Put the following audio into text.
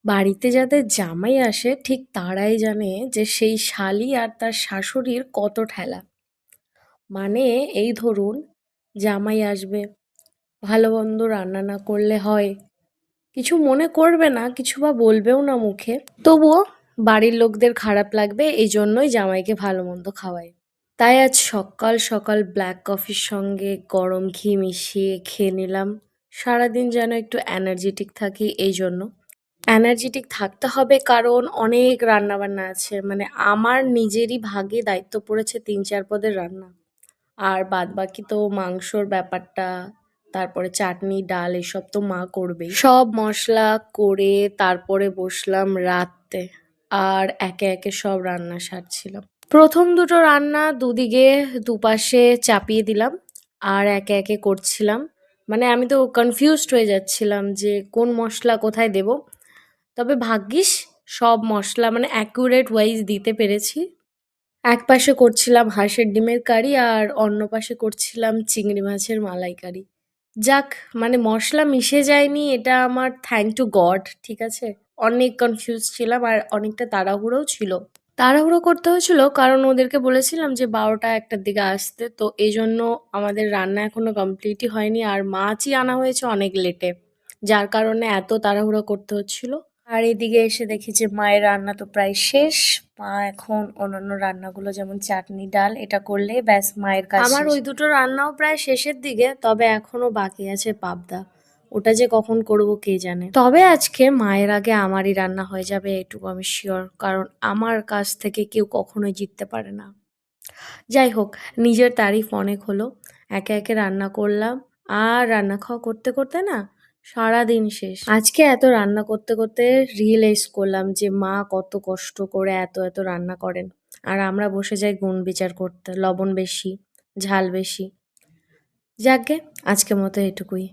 বাড়িতে যাদের জামাই আসে ঠিক তারাই জানে যে সেই শালি আর তার শাশুড়ির কত ঠেলা। মানে এই ধরুন, জামাই আসবে, ভালো মন্দ রান্না না করলে হয়, কিছু মনে করবে না, কিছু বা বলবেও না মুখে, তবুও বাড়ির লোকদের খারাপ লাগবে, এই জন্যই জামাইকে ভালো মন্দ খাওয়ায়। তাই আজ সকাল সকাল ব্ল্যাক কফির সঙ্গে গরম ঘি মিশিয়ে খেয়ে নিলাম। সারাদিন যেন একটু এনার্জেটিক থাকি, এই জন্য এনার্জেটিক থাকতে হবে, কারণ অনেক রান্নাবান্না আছে। মানে আমার নিজেরই ভাগে দায়িত্ব পড়েছে ৩-৪ পদের রান্না। আর বাদবাকি তো মাংসর ব্যাপারটা, তারপরে চাটনি, ডাল এসব তো মা করবেই। সব মশলা করে তারপরে বসলাম রাঁধতে। আর একে একে সব রান্না সারছিলাম। প্রথম দুটো রান্না দুদিকে দুপাশে চাপিয়ে দিলাম আর একে একে করছিলাম। মানে আমি তো কনফিউজড হয়ে যাচ্ছিলাম যে কোন মশলা কোথায় দেব। তবে ভাগ্যিস সব মশলা মানে অ্যাকুরেট ওয়াইজ দিতে পেরেছি। এক পাশে করছিলাম হাঁসের ডিমের কারি আর অন্য পাশে করছিলাম চিংড়ি মাছের মালাইকারি। যাক, মানে মশলা মিশে যায়নি, এটা আমার থ্যাংক টু গড, ঠিক আছে? অনেক কনফিউজ ছিলাম আর অনেকটা তাড়াহুড়োও ছিল। তাড়াহুড়ো করতে হয়েছিল কারণ ওদেরকে বলেছিলাম যে ১২টা-১টার দিকে আসতে, তো এই জন্য আমাদের রান্না এখনো কমপ্লিটই হয়নি আর মাছই আনা হয়েছে অনেক লেটে, যার কারণে এত তাড়াহুড়ো করতে হচ্ছিল। আর এদিকে এসে দেখি যে মায়ের রান্না তো প্রায় শেষ। মা এখন অন্যান্য রান্নাগুলো যেমন চাটনি, ডাল এটা করলে ব্যাস মায়ের কাজ আমার শেষ। ওই দুটো রান্নাও প্রায় শেষের দিকে, তবে এখনো বাকি আছে পাবদা। ওটা যে কখন করব কে জানে। তবে আজকে মায়ের আগে আমারই রান্না হয়ে যাবে, এটুকু আমি শিওর, কারণ আমার কাছ থেকে কেউ কখনোই জিততে পারে না। যাই হোক, নিজের তারিফ অনেক হলো। একে একে রান্না করলাম আর রান্না খাওয়া করতে করতে না সারাদিন শেষ। আজকে এত রান্না করতে করতে রিয়েলাইজ করলাম যে মা কত কষ্ট করে এত এত রান্না করেন, আর আমরা বসে যাই গুণ বিচার করতে, লবণ বেশি, ঝাল বেশি। যাকগে, আজকের মতো এটুকুই।